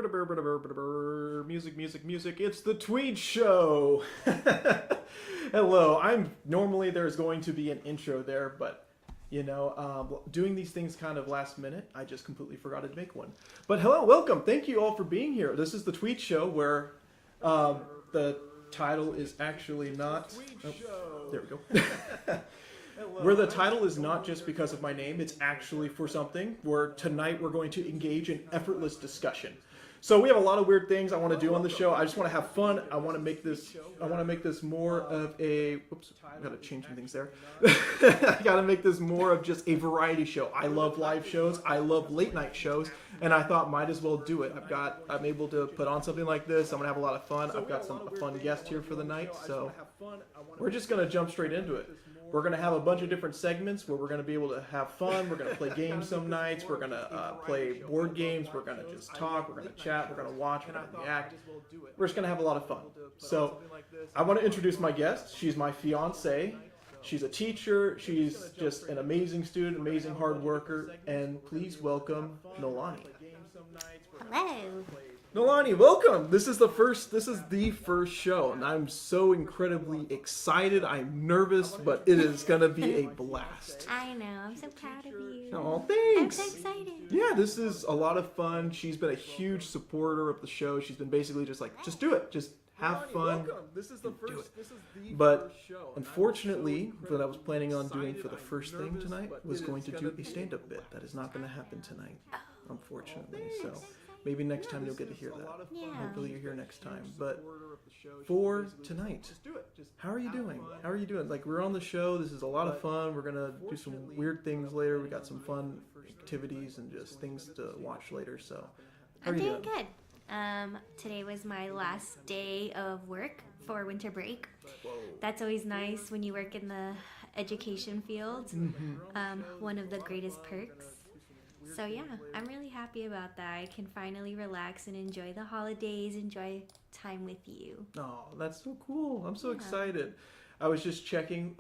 Music, music, music. It's the Tweed Show. Hello. Normally there's going to be an intro there, but doing these things kind of last minute, I just completely forgot to make one. But hello, welcome. Thank you all for being here. This is the Tweed Show, where the title is actually not. Oh, there we go. Where the title is not just because of my name, it's actually for something. Where tonight we're going to engage in effortless discussion. So we have a lot of weird things I want to do on the show. I just want to have fun. I want to make this more of a. Whoops, I gotta change some things there. I gotta make this more of just a variety show. I love live shows. I love late night shows, and I thought might as well do it. I'm able to put on something like this. I'm gonna have a lot of fun. I've got a fun guest here for the night, so we're just gonna jump straight into it. We're going to have a bunch of different segments where we're going to be able to have fun. We're going to play games some nights. We're going to play board games. We're going to just talk. We're going to chat. We're going to watch. We're going to react. We're just going to have a lot of fun. So I want to introduce my guest. She's my fiancé. She's a teacher. She's just an amazing student, amazing hard worker. And please welcome Noelani. Hello. Noelani, welcome. This is the first show, and I'm so incredibly excited. I'm nervous, but it is gonna be a blast. I know. I'm so proud of you. Oh, thanks. I'm so excited. Yeah, this is a lot of fun. She's been a huge supporter of the show. She's been basically just like, just do it. Just have fun. This is the first. But unfortunately, what I was planning on doing for the first thing tonight was going to do a stand-up bit. That is not going to happen tonight, unfortunately. So. Maybe next time you'll get to hear that. Yeah. Hopefully you're here next time. But for tonight, how are you doing? How are you doing? Like, we're on the show. This is a lot of fun. We're going to do some weird things later. We got some fun activities and just things to watch later. So, how are you doing? Good. Today was my last day of work for winter break. That's always nice when you work in the education field. One of the greatest perks. So yeah, I'm really happy about that. I can finally relax and enjoy the holidays, enjoy time with you. Oh, that's so cool. I'm so excited. I was just checking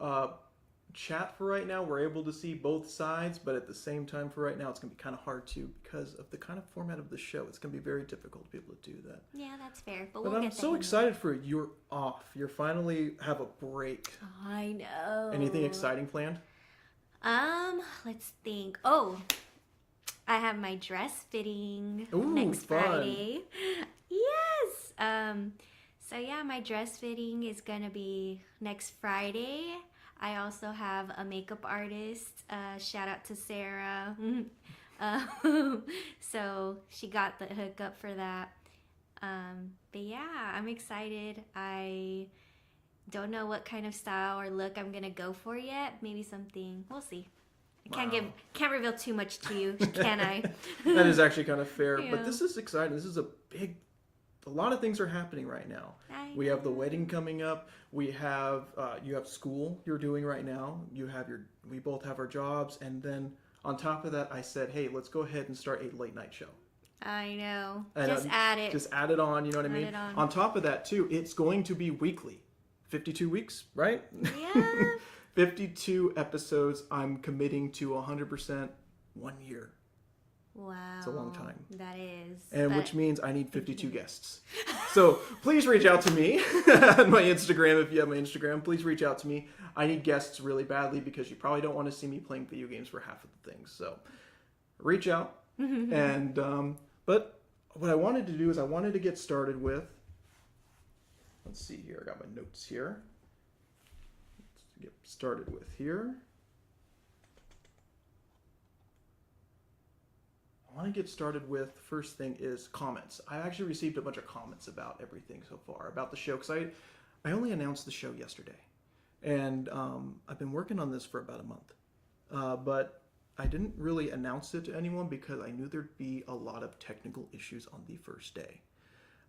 chat for right now. We're able to see both sides, but at the same time for right now, it's going to be kind of hard to because of the kind of format of the show. It's going to be very difficult to be able to do that. Yeah, that's fair. But I'm so excited for it. You're off. You're finally have a break. Oh, I know. Anything exciting planned? Let's think. Oh, I have my dress fitting next fun. Friday. Yes. So yeah, my dress fitting is gonna be next Friday. I also have a makeup artist. Shout out to Sarah. So she got the hookup for that. But yeah, I'm excited. I don't know what kind of style or look I'm gonna go for yet. Maybe something. We'll see. Can't reveal too much to you, can I? That is actually kind of fair, Yeah. but this is exciting. This is a lot of things are happening right now. We have the wedding coming up. We have you have school you're doing right now. We both have our jobs, and then on top of that, I said, hey, let's go ahead and start a late night show. I know. And, just add it. Just add it on. You know what I mean? On top of that, too, it's going to be weekly, 52 weeks, right? Yeah. 52 episodes. I'm committing to 100% 1 year. Wow. It's a long time. That is. And which means I need 52 guests. So please reach out to me on my Instagram. If you have my Instagram, please reach out to me. I need guests really badly because you probably don't want to see me playing video games for half of the things. So reach out. And but what I wanted to do is I wanted to get started with, let's see here. I got my notes here. Get started with here. I want to get started with, first thing is comments. I actually received a bunch of comments about everything so far, about the show, because I only announced the show yesterday. And I've been working on this for about a month. But I didn't really announce it to anyone because I knew there'd be a lot of technical issues on the first day.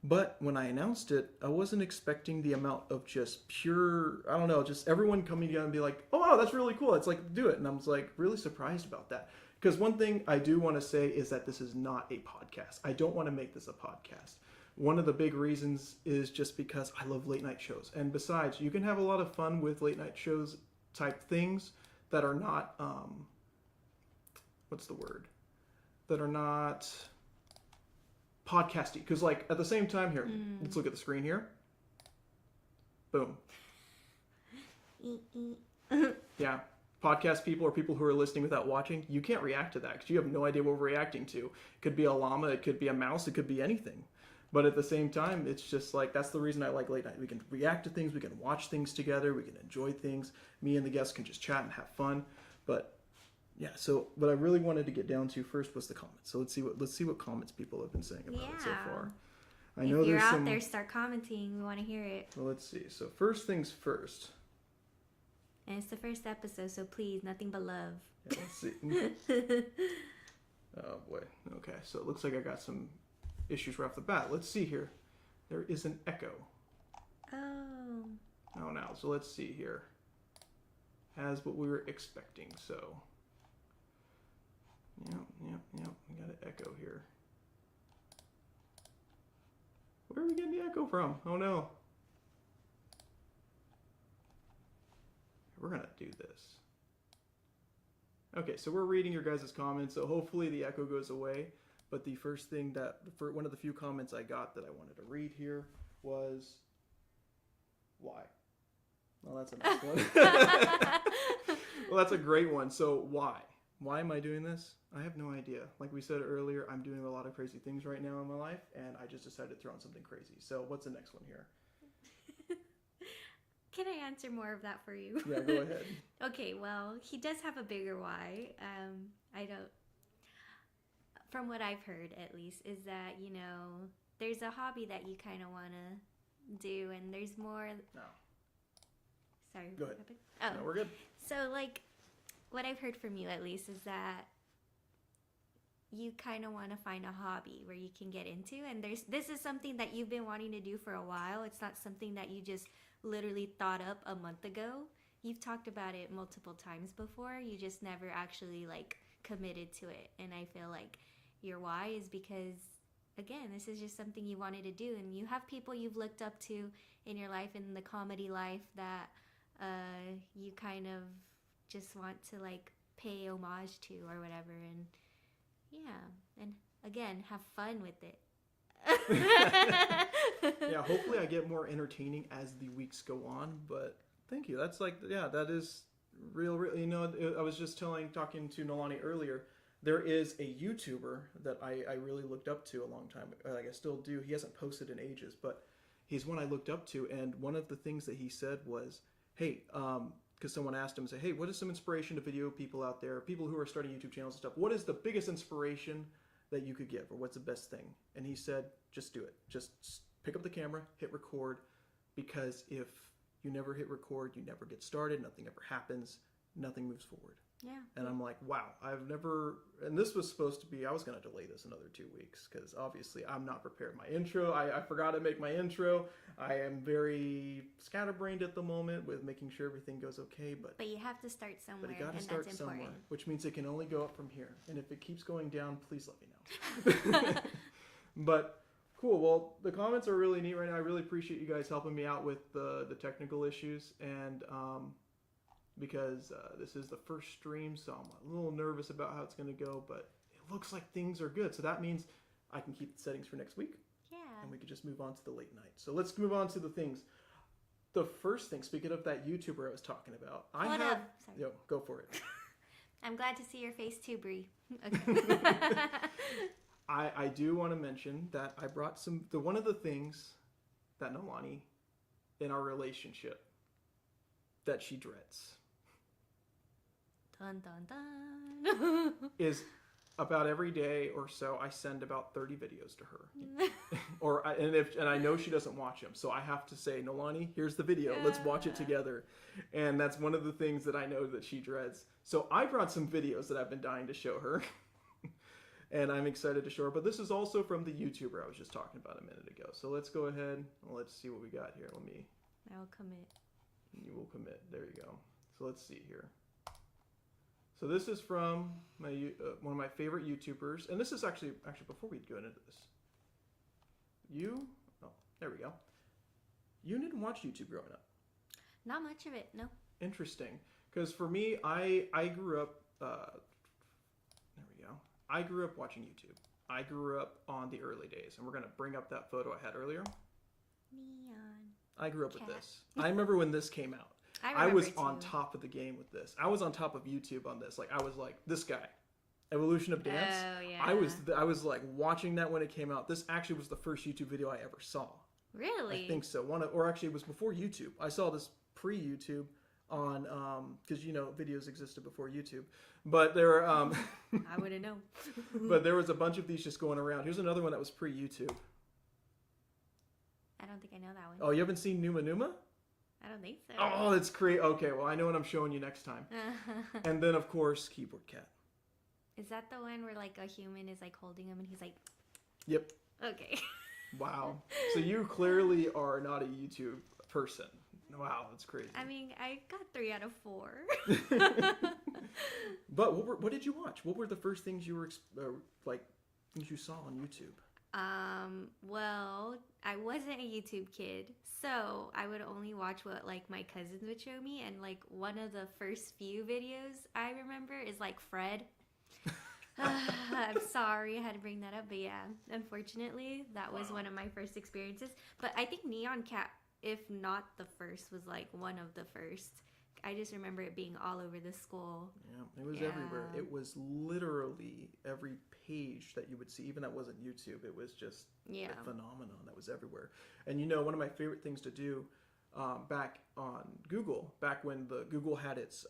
But when I announced it, I wasn't expecting the amount of just pure, I don't know, just everyone coming together and be like, oh, wow, that's really cool. It's like, do it. And I was like really surprised about that. Because one thing I do want to say is that this is not a podcast. I don't want to make this a podcast. One of the big reasons is just because I love late night shows. And besides, you can have a lot of fun with late night shows type things that are not, what's the word? That are not podcasty. Because like at the same time here, let's look at the screen here. Boom. Yeah. Podcast people or people who are listening without watching, you can't react to that because you have no idea what we're reacting to. It could be a llama, it could be a mouse, it could be anything. But at the same time, it's just like, that's the reason I like late night. We can react to things, we can watch things together, we can enjoy things. Me and the guests can just chat and have fun. But yeah, so what I really wanted to get down to first was the comments. So let's see what comments people have been saying about it so far. I know if you're there's out some... there, start commenting. We want to hear it. Well, let's see. So first things first. And it's the first episode, so please, nothing but love. Yeah, let's see. Oh boy. Okay, so it looks like I got some issues right off the bat. Let's see here. There is an echo. Oh. Oh, no. So let's see here. As what we were expecting. So. Yep. We got an echo here. Where are we getting the echo from? Oh no. We're gonna do this. Okay, so we're reading your guys' comments, so hopefully the echo goes away. But the first thing that, for one of the few comments I got that I wanted to read here was, why? Well, that's a nice one. Well, that's a great one. So why? Why am I doing this? I have no idea. Like we said earlier, I'm doing a lot of crazy things right now in my life, and I just decided to throw in something crazy. So what's the next one here? Can I answer more of that for you? Yeah, go ahead. Okay, well, he does have a bigger why. I don't... From what I've heard, at least, is that, you know, there's a hobby that you kind of want to do, and there's more... No. Sorry. Go ahead. Oh. No, we're good. So, like, what I've heard from you, at least, is that you kind of want to find a hobby where you can get into, and this is something that you've been wanting to do for a while. It's not something that you just literally thought up a month ago. You've talked about it multiple times before. You just never actually, like, committed to it. And I feel like your why is because, again, this is just something you wanted to do, and you have people you've looked up to in your life, in the comedy life, that you kind of just want to, like, pay homage to or whatever. And yeah, and again, have fun with it. Yeah, hopefully I get more entertaining as the weeks go on, but thank you. That's like, yeah, that is real, you know, I was just talking to Noelani earlier. There is a YouTuber that I really looked up to a long time ago. Like, I still do. He hasn't posted in ages, but he's one I looked up to, and one of the things that he said was, hey, because someone asked him, say, hey, what is some inspiration to video people out there, people who are starting YouTube channels and stuff, what is the biggest inspiration that you could give, or what's the best thing? And he said, just do it. Just pick up the camera, hit record, because if you never hit record, you never get started, nothing ever happens, nothing moves forward. Yeah. And I'm like, wow, I've never, and this was supposed to be, I was going to delay this another 2 weeks because obviously I'm not prepared. My intro, I forgot to make my intro. I am very scatterbrained at the moment with making sure everything goes okay. But you have to start somewhere, you got to and start that's somewhere, important. which means it can only go up from here. And if it keeps going down, please let me know. But cool. Well, the comments are really neat right now. I really appreciate you guys helping me out with the technical issues. And because this is the first stream, so I'm a little nervous about how it's going to go, but it looks like things are good. So that means I can keep the settings for next week. Yeah. And we can just move on to the late night. So let's move on to the things. The first thing, speaking of that YouTuber I was talking about, Hold up. Sorry. Yo, go for it. I'm glad to see your face too, Bree. Okay. I do want to mention that I brought one of the things that Noelani in our relationship that she dreads. Dun, dun, dun. Is about every day or so I send about 30 videos to her. And I know she doesn't watch them, so I have to say, Noelani, here's the video. Let's watch it together. And that's one of the things that I know that she dreads. So I brought some videos that I've been dying to show her. And I'm excited to show her. But this is also from the YouTuber I was just talking about a minute ago. So let's go ahead and let's see what we got here. I'll commit. You will commit. There you go. So let's see here. So this is from my one of my favorite YouTubers, and this is actually before we go into this. There we go. You didn't watch YouTube growing up. Not much of it, no. Interesting, because for me, I grew up. There we go. I grew up watching YouTube. I grew up on the early days, and we're going to bring up that photo I had earlier. Neon. I grew up with Cat. this. I remember when this came out. I was on top of the game with this. I was on top of YouTube on this. Like, I was like, this guy. Evolution of Dance. Oh, yeah. I was like watching that when it came out. This actually was the first YouTube video I ever saw. Really? I think so. Or actually, it was before YouTube. I saw this pre-YouTube on because videos existed before YouTube, but there were I wouldn't know. but there was a bunch of these just going around. Here's another one that was pre-YouTube. I don't think I know that one. Oh, you haven't seen Numa Numa? I don't think so. Oh, that's great. Okay, well, I know what I'm showing you next time. And then, of course, Keyboard Cat. Is that the one where like a human is like holding him and he's like? Yep. Okay. Wow. So you clearly are not a YouTube person. Wow, that's crazy. I mean, I got 3 out of 4. But what did you watch? What were the first things you were things you saw on YouTube? Well, I wasn't a YouTube kid, so I would only watch what like my cousins would show me, and like one of the first few videos I remember is like Fred. I'm sorry I had to bring that up, but yeah, unfortunately, that was one of my first experiences. But I think Neon Cat, if not the first, was like one of the first. I just remember it being all over the school. Yeah, it was everywhere. It was literally every page that you would see, even that wasn't YouTube. It was just a phenomenon that was everywhere. And one of my favorite things to do back on Google, back when the Google had its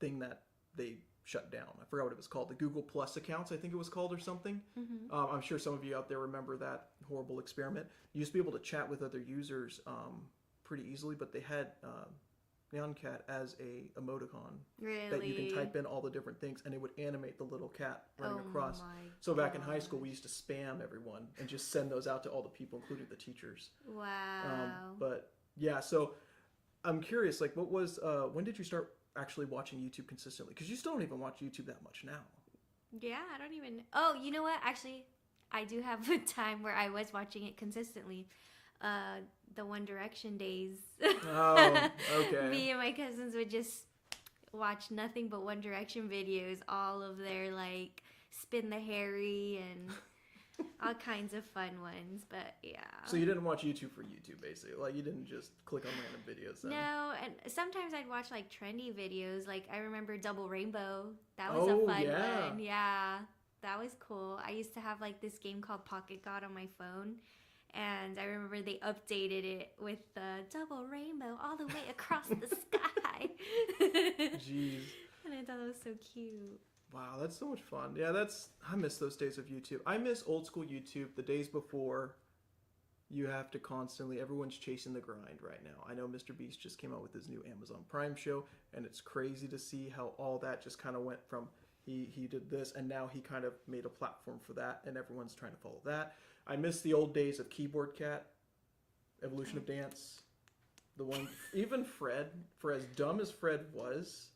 thing that they shut down. I forgot what it was called. The Google Plus accounts, I think it was called, or something. Mm-hmm. I'm sure some of you out there remember that horrible experiment. You used to be able to chat with other users pretty easily, but they had Neon Cat as a emoticon that you can type in all the different things, and it would animate the little cat running across. So back in high school, we used to spam everyone and just send those out to all the people, including the teachers. Wow. But yeah, so I'm curious, like, what was when did you start actually watching YouTube consistently? Because you still don't even watch YouTube that much now. Yeah, I don't even. Oh, you know what? Actually, I do have a time where I was watching it consistently. The One Direction days. Oh, okay. Me and my cousins would just watch nothing but One Direction videos, all of their like Spin the Harry and all kinds of fun ones. But yeah. So you didn't watch YouTube for YouTube, basically. Like, you didn't just click on random videos then. No, and sometimes I'd watch like trendy videos. Like I remember Double Rainbow. That was a fun one. Yeah, that was cool. I used to have like this game called Pocket God on my phone. And I remember they updated it with the double rainbow all the way across the sky. Jeez. And I thought it was so cute. Wow, that's so much fun. Yeah, I miss those days of YouTube. I miss old school YouTube, the days before you have to constantly, everyone's chasing the grind right now. I know Mr. Beast just came out with his new Amazon Prime show, and it's crazy to see how all that just kind of went from he did this, and now he kind of made a platform for that, and everyone's trying to follow that. I miss the old days of Keyboard Cat, Evolution of Dance, the one, even Fred, for as dumb as Fred was,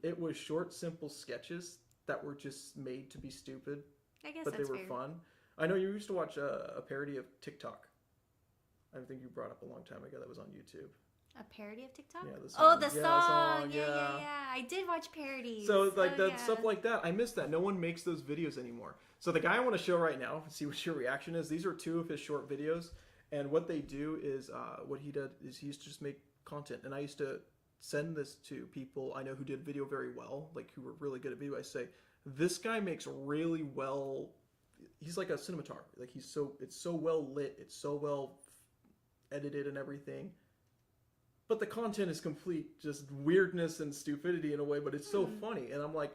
it was short, simple sketches that were just made to be stupid, I guess but they that's were fair. fun. I know you used to watch a parody of TikTok. I think you brought up a long time ago that was on YouTube. A parody of TikTok? Yeah, the song. Oh, the Yeah, song. Yeah. yeah. I did watch parodies. So like stuff like that, I miss that. No one makes those videos anymore. So the guy I want to show right now, see what your reaction is. These are 2 of his short videos, and what they do is what he did is he used to just make content, and I used to send this to people I know who did video very well, like who were really good at video. I say, this guy makes really well. He's like a cinematographer. Like it's so well lit. It's so well edited and everything. But the content is complete just weirdness and stupidity in a way, but it's so funny. And I'm like,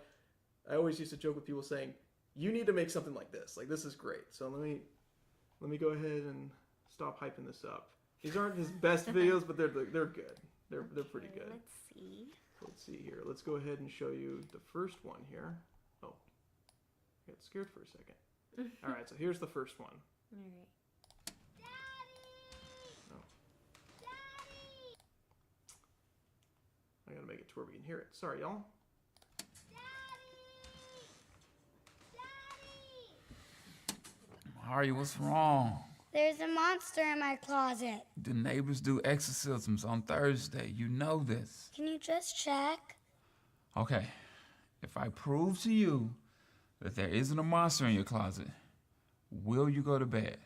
I always used to joke with people saying, you need to make something like this. Like, this is great. So let me go ahead and stop hyping this up. These aren't his best videos, but they're good. They're pretty good. Let's see. Let's see here. Let's go ahead and show you the first one here. Oh, I got scared for a second. All right, so here's the first one. All right. I gotta make it to where we can hear it. Sorry, y'all. Harry, what's wrong? There's a monster in my closet. The neighbors do exorcisms on Thursday. You know this. Can you just check? Okay, if I prove to you If there isn't a monster in your closet, will you go to bed?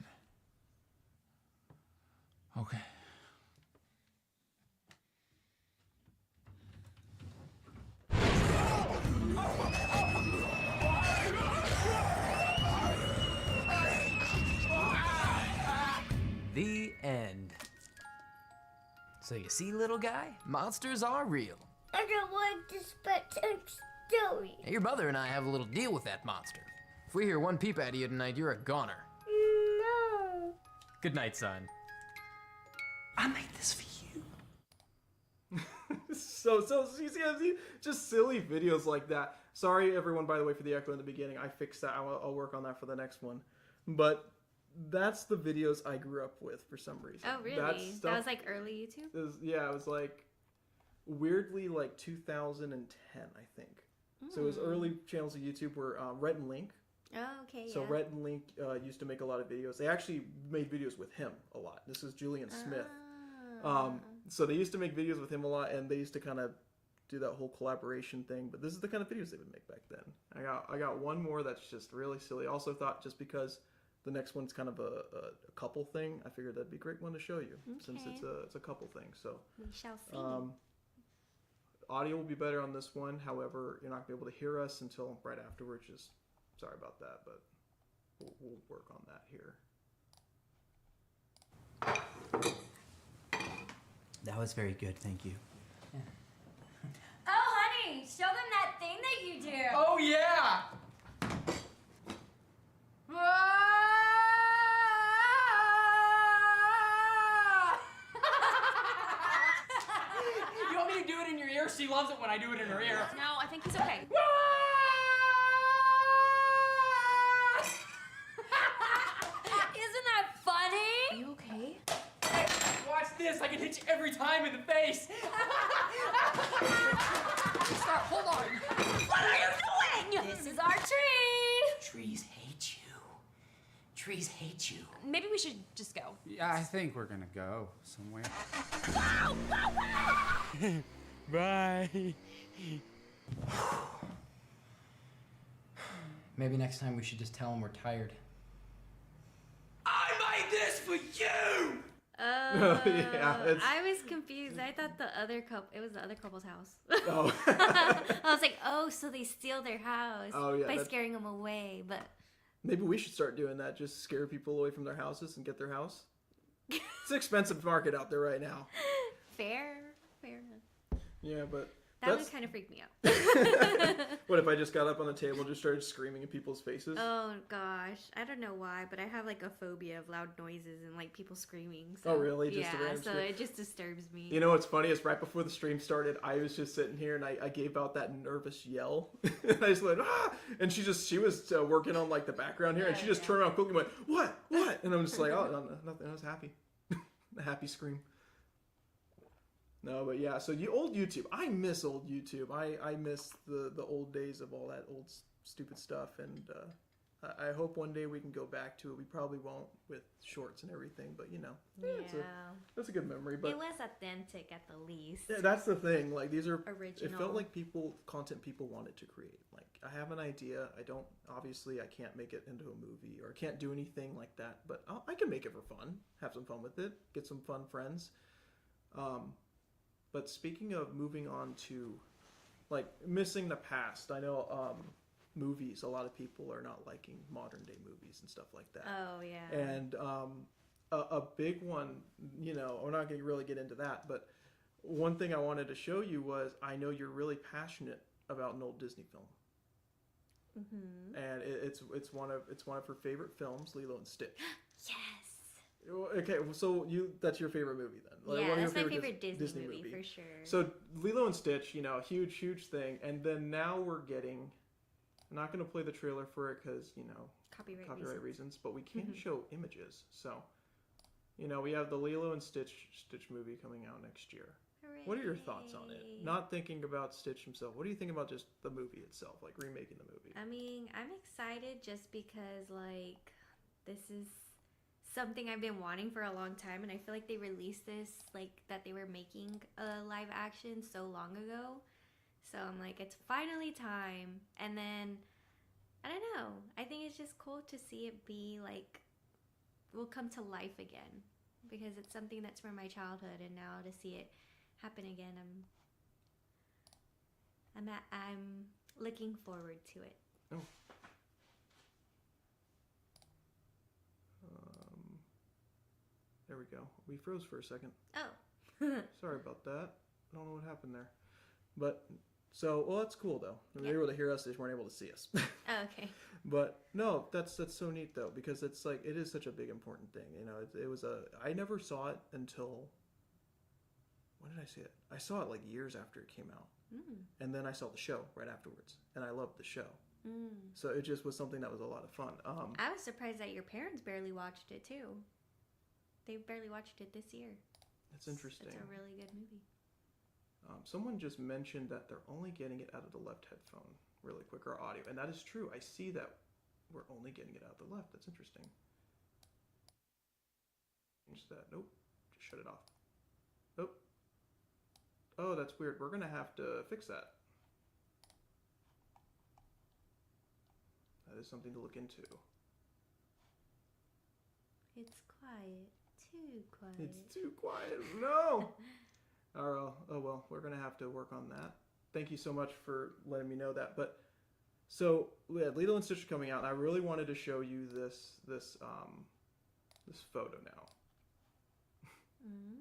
Okay. The end. So you see, little guy, monsters are real. I don't want this bedtime story. Hey, your mother and I have a little deal with that monster. If we hear one peep out of you tonight, you're a goner. No. Good night, son. I made this for you. so see, just silly videos like that. Sorry, everyone, by the way, for the echo in the beginning. I fixed that. I'll work on that for the next one. But that's the videos I grew up with for some reason. Oh, really? That was like early YouTube? It was like weirdly like 2010, I think. So it was early channels of YouTube were Rhett and Link. Oh, okay, So yeah. Rhett and Link used to make a lot of videos. They actually made videos with him a lot. This is Julian Smith. So they used to make videos with him a lot, and they used to kind of do that whole collaboration thing. But this is the kind of videos they would make back then. I got one more that's just really silly. I also thought just because the next one's kind of a couple thing, I figured that'd be a great one to show you since it's a couple thing. So We shall see. audio will be better on this one. However, you're not gonna be able to hear us until right afterwards. Just sorry about that, but we'll work on that here. That was very good, thank you. Oh, honey, show them that thing that you do. Oh, yeah! You want me to do it in your ear? She loves it when I do it in her ear. No, I think he's okay. Isn't that funny? You okay? Watch this, I can hit you every time in the face. Stop, hold on. What are you doing? This is our tree. Trees hate you. Trees hate you. Maybe we should just go. Yeah, I think we're gonna go somewhere. Bye. Maybe next time we should just tell him we're tired. I made this for you! Oh, Yeah, I was confused. I thought it was the other couple's house. Oh. I was like, oh, so they steal their house Oh, yeah, by that's- scaring them away. But Maybe we should start doing that. Just scare people away from their houses and get their house. It's an expensive market out there right now. fair enough. Yeah, but That that's would kind of freak me out. what if I just got up on the table and just started screaming in people's faces? Oh gosh, I don't know why, but I have like a phobia of loud noises and like people screaming. So, Oh, really? Just a yeah, random so scream? it just disturbs me. You know what's funny is right before the stream started, I was just sitting here and I gave out that nervous yell. And I just went, ah! And she was working on like the background here, and she just turned around quickly and went, what? And I'm just like, oh, no, nothing. I was happy. A happy scream. No, but yeah, so old YouTube. I miss old YouTube. I miss the old days of all that old stupid stuff, and I hope one day we can go back to it. We probably won't with shorts and everything, but you know, that's a good memory. But it was authentic at the least. yeah, that's the thing. Like these are Original. It felt like content people wanted to create. Like I have an idea. I can't make it into a movie or I can't do anything like that. But I can make it for fun. Have some fun with it. Get some fun friends. But speaking of moving on to, like missing the past, I know movies. A lot of people are not liking modern day movies and stuff like that. Oh yeah. And a big one, you know, we're not going to really get into that, but one thing I wanted to show you was I know you're really passionate about an old Disney film, and it's one of her favorite films, Lilo and Stitch. Yes. Okay, so that's your favorite movie then? Like, Yeah, one of that's your my favorite Disney movie movie for sure. So Lilo and Stitch, you know, huge thing, and then now we're getting. I'm not going to play the trailer for it because you know copyright reasons, but we can show images. So, you know, we have the Lilo and Stitch movie coming out next year. Hooray. What are your thoughts on it? Not thinking about Stitch himself. What do you think about just the movie itself, like remaking the movie? I mean, I'm excited just because like this is something I've been wanting for a long time, and I feel like they released this like that they were making a live action so long ago. So I'm like, it's finally time. And then I don't know. I think it's just cool to see it be like, will come to life again, because it's something that's from my childhood, and now to see it happen again, I'm looking forward to it. Oh. There we go. We froze for a second. Oh. Sorry about that. I don't know what happened there. But, well, that's cool, though. They Yeah. were able to hear us, they just weren't able to see us. Oh, okay. But, no, that's so neat, though, because it's like, it is such a big, important thing. You know, it was I never saw it until, when did I see it? I saw it, like, years after it came out. And then I saw the show right afterwards. And I loved the show. So it just was something that was a lot of fun. I was surprised that your parents barely watched it, too. They barely watched it this year. It's interesting. It's a really good movie. Someone just mentioned that they're only getting it out of the left headphone really quick, or audio. And that is true. I see that we're only getting it out of the left. That's interesting. Change that. Nope. Just shut it off. Nope. Oh, that's weird. We're going to have to fix that. That is something to look into. It's quiet. Too quiet. It's too quiet. No! Oh well, we're going to have to work on that. Thank you so much for letting me know that. But so we had Lilo and Stitch coming out, and I really wanted to show you this photo now.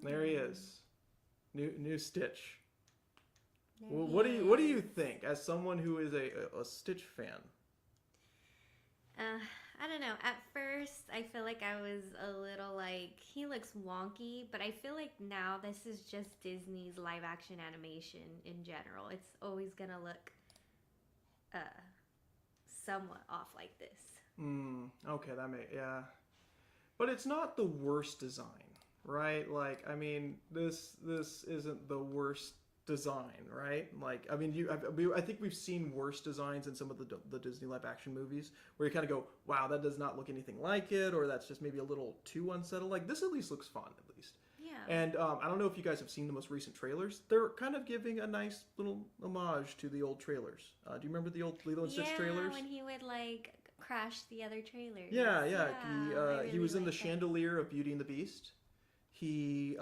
There he is. New Stitch. Well, what do you think as someone who is a Stitch fan? I don't know. At first, I feel like I was a little like, he looks wonky, but I feel like now this is just Disney's live action animation in general. It's always gonna look somewhat off like this. Okay, yeah. But it's not the worst design, right? Like, I mean, this isn't the worst design, right? Like, I mean, I think we've seen worse designs in some of the Disney live action movies where you kind of go, wow, that does not look anything like it, or that's just maybe a little too unsettled. Like, this at least looks fun, at least. Yeah. And I don't know if you guys have seen the most recent trailers. They're kind of giving a nice little homage to the old trailers. Do you remember the old Lilo and Stitch trailers? Yeah, when he would like crash the other trailers. Yeah. He was in the liked that. chandelier of Beauty and the Beast. He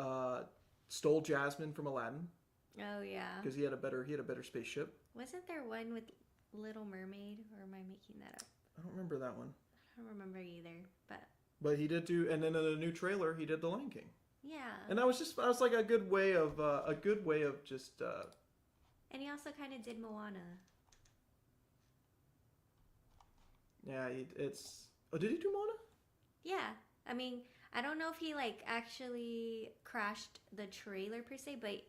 stole Jasmine from Aladdin. Oh yeah. Because he had a better spaceship. Wasn't there one with Little Mermaid, or am I making that up? I don't remember that one. I don't remember either, But he did do, and then in the new trailer, he did the Lion King. yeah. And that was like a good way of just. And he also kind of did Moana. Yeah, it's. Oh, did he do Moana? Yeah. I mean, I don't know if he like actually crashed the trailer per se, but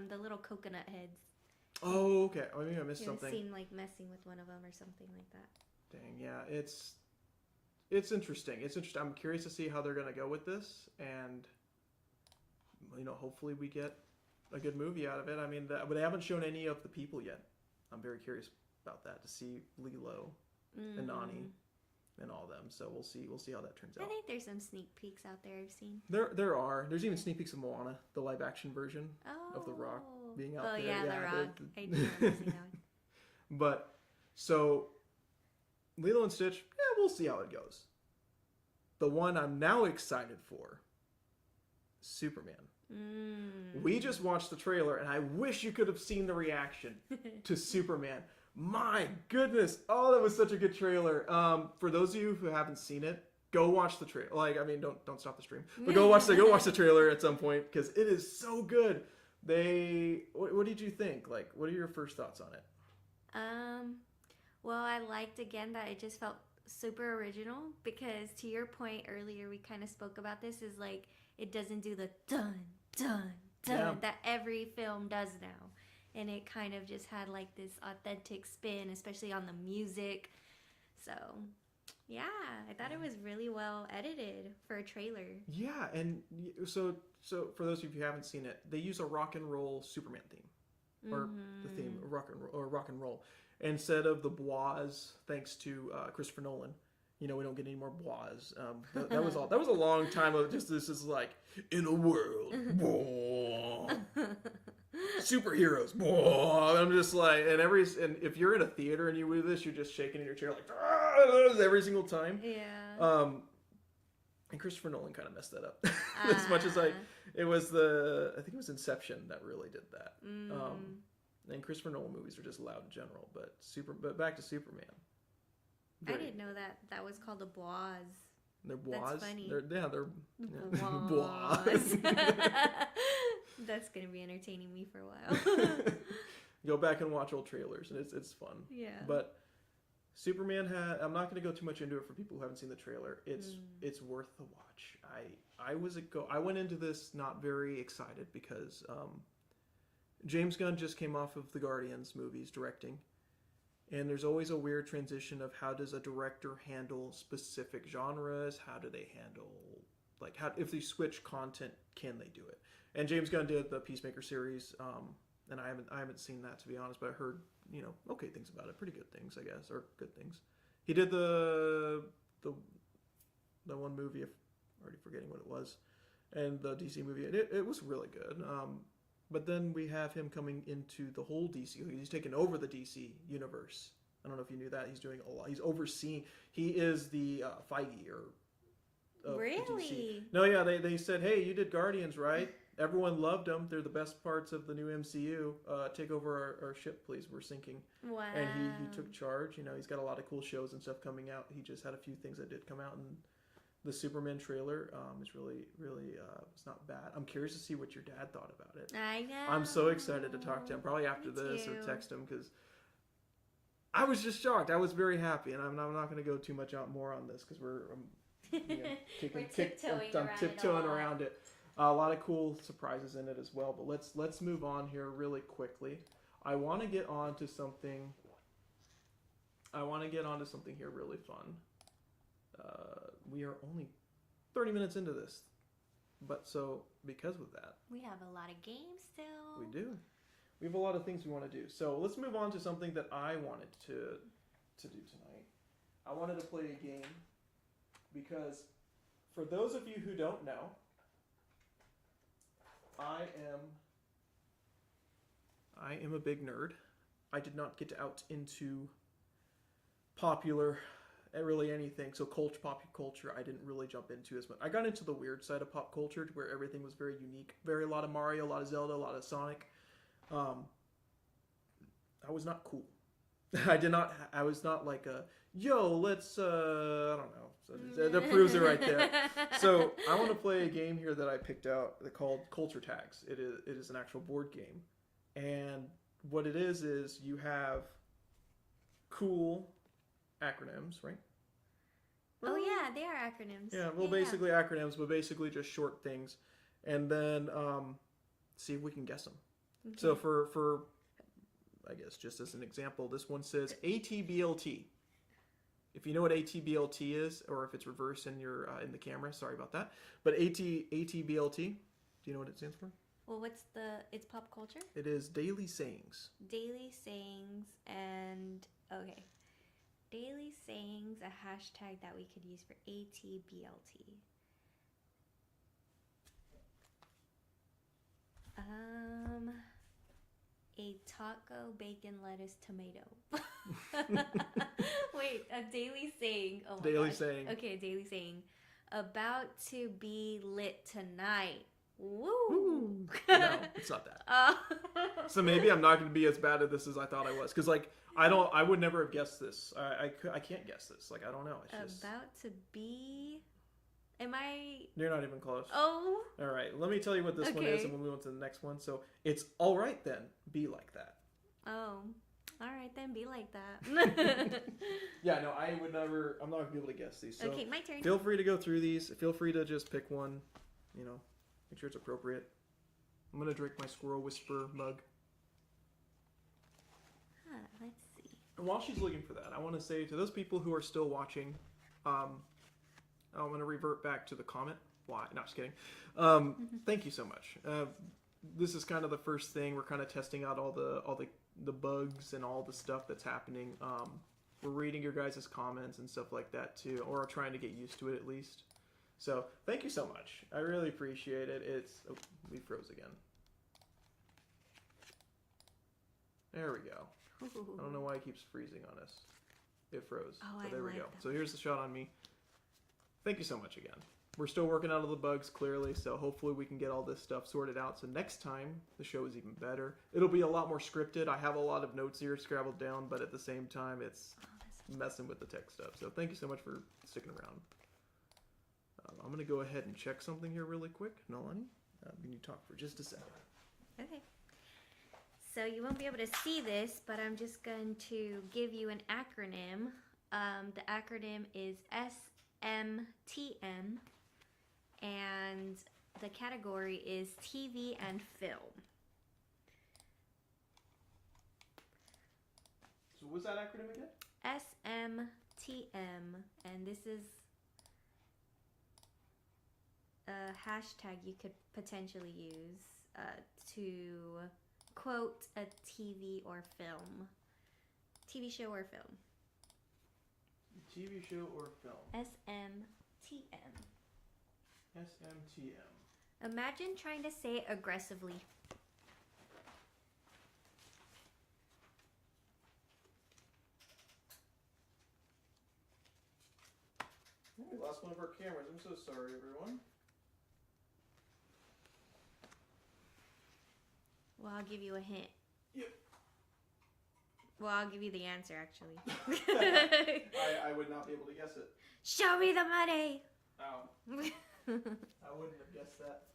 the little coconut heads. Oh, okay. Oh, maybe I missed He was something. seen like messing with one of them or something like that. Dang, yeah, it's interesting. It's interesting. I'm curious to see how they're gonna go with this, and hopefully we get a good movie out of it. I mean, but they haven't shown any of the people yet. I'm very curious about that, to see Lilo and Nani and all them. So we'll see how that turns I out. think there's some sneak peeks out there I've seen. There's even sneak peeks of Moana, the live action version of The Rock being out there. Oh yeah, The Rock. I do remember seeing that one. But so Lilo and Stitch, we'll see how it goes. The one I'm now excited for, Superman. We just watched the trailer, and I wish you could have seen the reaction to Superman. My goodness! Oh, that was such a good trailer. For those of you who haven't seen it, go watch the trailer. Like, I mean, don't stop the stream, but go watch the trailer at some point, because it is so good. What did you think? Like, what are your first thoughts on it? Well, I liked again that it just felt super original, because to your point earlier, we kind of spoke about this, is like it doesn't do the dun dun dun that every film does now, and it kind of just had like this authentic spin, especially on the music. So yeah, I thought it was really well edited for a trailer. Yeah, and so for those of you who haven't seen it, they use a rock and roll Superman theme, or the theme rock and roll, instead of the bois. Thanks to Christopher Nolan, we don't get any more bois. That was all. That was a long time of just this is like in a world. superheroes. Whoa, I'm just like, and if you're in a theater and you do this, you're just shaking in your chair like every single time. Yeah. And Christopher Nolan kind of messed that up. As much as I think it was Inception that really did that. And Christopher Nolan movies are just loud in general, but back to Superman. I didn't know that was called a boaz. They're boaz. That's funny. They're Boaz. That's gonna be entertaining me for a while. Go back and watch old trailers, and it's fun. Yeah. But Superman I'm not going to go too much into it for people who haven't seen the trailer. It's worth the watch. I went into this not very excited because James Gunn just came off of the Guardians movies directing, and there's always a weird transition of how does a director handle specific genres? How do they handle if they switch content, can they do it? And James Gunn did the Peacemaker series, and I haven't seen that, to be honest, but I heard okay things about it, pretty good things, I guess, or good things. He did the one movie, I'm already forgetting what it was, and the DC movie, and it was really good. But then we have him coming into the whole DC. He's taken over the DC universe. I don't know if you knew that. He's doing a lot. He's overseeing. He is the Feige of Really? DC. No, yeah. They said, hey, you did Guardians, right? Everyone loved them. They're the best parts of the new MCU. Take over our ship, please. We're sinking. Wow. And he took charge. He's got a lot of cool shows and stuff coming out. He just had a few things that did come out, and the Superman trailer is really, really it's not bad. I'm curious to see what your dad thought about it. I know. I'm so excited to talk to him. Probably after this or text him, because I was just shocked. I was very happy, and I'm not going to go too much out more on this because I'm tiptoeing around it. A lot of cool surprises in it as well. But let's move on here really quickly. I want to get on to something. Here really fun. We are only 30 minutes into this, but because of that, we have a lot of games still. We do. We have a lot of things we want to do. So let's move on to something that I wanted to do tonight. I wanted to play a game because, for those of you who don't know, I am a big nerd. I did not get out into popular, really anything. So pop culture, I didn't really jump into as much. I got into the weird side of pop culture, where everything was very unique. A lot of Mario, a lot of Zelda, a lot of Sonic. I was not cool. I was not like let's, I don't know. So that proves it right there. So I want to play a game here that I picked out called Culture Tags. It is an actual board game. And what it is you have cool acronyms, right? Oh yeah, they are acronyms. Yeah, well, basically acronyms, but basically just short things. And then see if we can guess them. Okay. So for I guess just as an example, this one says ATBLT. If you know what ATBLT is, or if it's reversed in your in the camera, sorry about that. But ATBLT, do you know what it stands for? Well, it's pop culture? It is daily sayings. Daily sayings and okay. Daily sayings, a hashtag that we could use for ATBLT. A taco, bacon, lettuce, tomato. Wait, a daily saying. Oh my daily gosh. saying. Okay, daily saying. About to be lit tonight. Woo! Woo. No, it's not that. So maybe I'm not going to be as bad at this as I thought I was, because I would never have guessed this. I can't guess this. I don't know. It's just... About to be. Am I? You're not even close. Oh. All right. Let me tell you what this one is, and we'll move on to the next one. So it's all right then. Be like that. Oh. All right then. Be like that. Yeah. No, I would never. I'm not gonna be able to guess these. So okay, my turn. Feel free to go through these. Feel free to just pick one. Make sure it's appropriate. I'm gonna drink my Squirrel Whisper mug. Let's see. And while she's looking for that, I want to say to those people who are still watching, I'm going to revert back to the comment. Why? No, just kidding. Thank you so much. This is kind of the first thing. We're kind of testing out all the bugs and all the stuff that's happening. We're reading your guys' comments and stuff like that too, or trying to get used to it at least. So thank you so much. I really appreciate it. We froze again. There we go. I don't know why it keeps freezing on us. It froze. Oh, but I there we like go. that. So here's the shot on me. Thank you so much again. We're still working out of the bugs, clearly, so hopefully we can get all this stuff sorted out. So next time, the show is even better. It'll be a lot more scripted. I have a lot of notes here scrabbled down, but at the same time, it's messing with the tech stuff. So thank you so much for sticking around. I'm going to go ahead and check something here really quick. Noelani, can you talk for just a second? Okay. So you won't be able to see this, but I'm just going to give you an acronym. The acronym is SMTM, and the category is TV and film. So what's that acronym again? SMTM, and this is a hashtag you could potentially use to quote a TV or film. TV show or film. TV show or film? SMTM. SMTM. Imagine trying to say it aggressively. We lost one of our cameras. I'm so sorry, everyone. Well, I'll give you a hint. Yep. Well, I'll give you the answer, actually. I would not be able to guess it. Show me the money! Ow. I wouldn't have guessed that.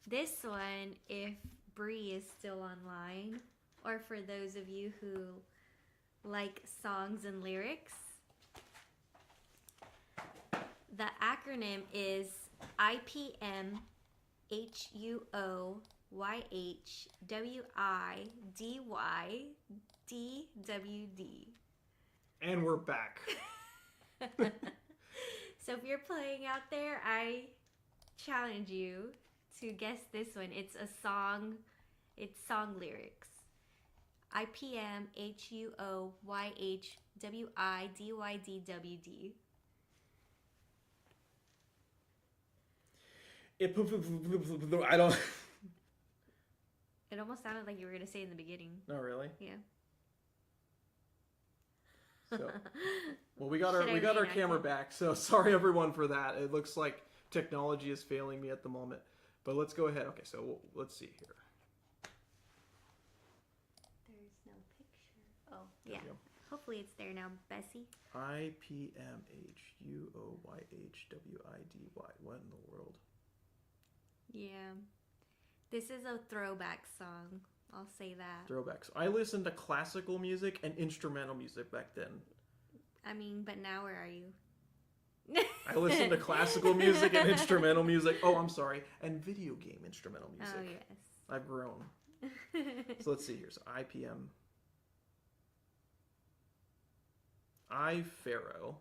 This one, if Bree is still online, or for those of you who like songs and lyrics, the acronym is IPMHUOYHWIDYDWD. And we're back. So if you're playing out there, I challenge you to guess this one. It's a song. It's song lyrics. IPMHUOYHWIDYDWD. I don't. It almost sounded like you were gonna say in the beginning. No, really. Yeah. So, well, we got our Should I camera reenact it? back. So sorry everyone for that. It looks like technology is failing me at the moment. But let's go ahead. Okay, so let's see here. There's no picture. Oh, There yeah. we go. Hopefully it's there now, Bessie. IPMHUOYHWIDY. What in the world? Yeah. This is a throwback song. I'll say that. Throwbacks. I listened to classical music and instrumental music back then. I mean, but now where are you? I listened to classical music and instrumental music. Oh, I'm sorry. And video game instrumental music. Oh, yes. I've grown. So let's see here. So IPM. Pharaoh.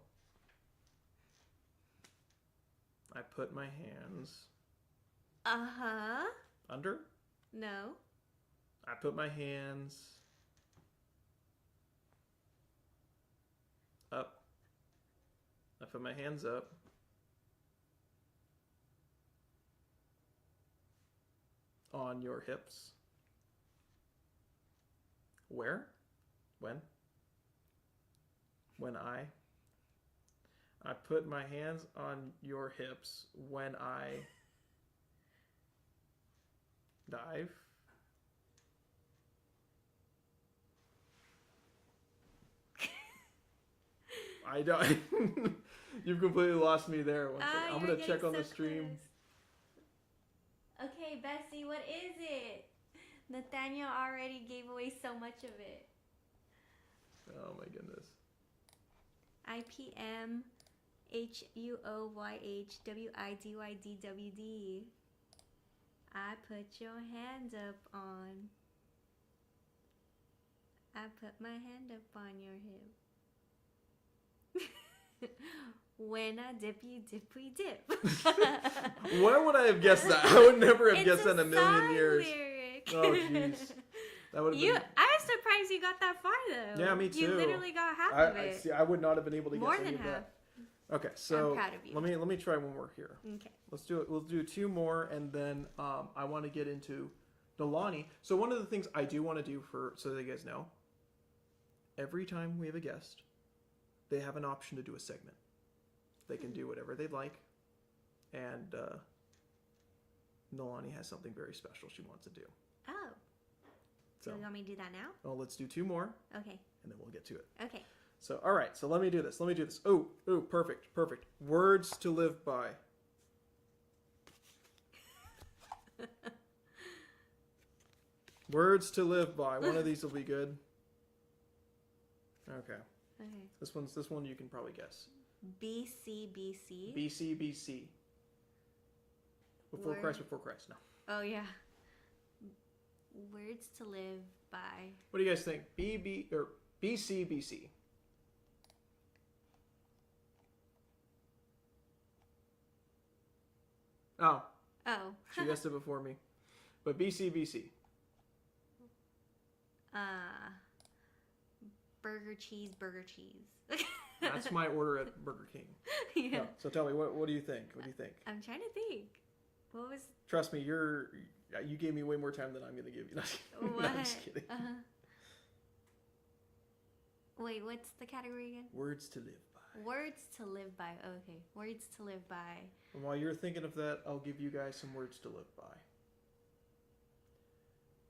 I put my hands Uh-huh. under. No. I put my hands up. I put my hands up. On your hips. Where? When? When I put my hands on your hips when I dive. I don't. You've completely lost me there. One second. I'm gonna check on the stream. Okay, Bessie, what is it? Nathaniel already gave away so much of it. Oh my goodness. IPMHUOYHWIDYDWD. I put your hand up on. I put my hand up on your hip. When I dip, you dip, we dip. Why would I have guessed that? I would never have guessed that in a million years. Lyric. Oh jeez. That would have been. I was surprised you got that far though. Yeah, me too. You literally got half of I it. see. I would not have been able to More guess than any of half. that. Okay, so I'm proud of you. let me try one more here. Okay. Let's do it. We'll do two more, and then I want to get into Noelani. So one of the things I do want to do so that you guys know, every time we have a guest, they have an option to do a segment. They can do whatever they'd like, and Noelani has something very special she wants to do. Oh. So So, you want me to do that now? well, let's do 2 more, Okay. and then we'll get to it. Okay. So, all right. So let me do this. Oh, perfect. Words to live by. Words to live by. One of these will be good. Okay. Okay. This one you can probably guess. BC. BC. Before Word. Christ. No. Oh yeah. Words to live by. What do you guys think? BC. Oh, Oh. she guessed it before me. But BC. Burger cheese. That's my order at Burger King. Yeah. No, so tell me, what do you think? What do you think? I'm trying to think. What was Trust me, you gave me way more time than I'm gonna give you. No, what? I'm just kidding. Wait, what's the category again? Words to live by. Words to live by. Okay. Words to live by. And while you're thinking of that, I'll give you guys some words to live by.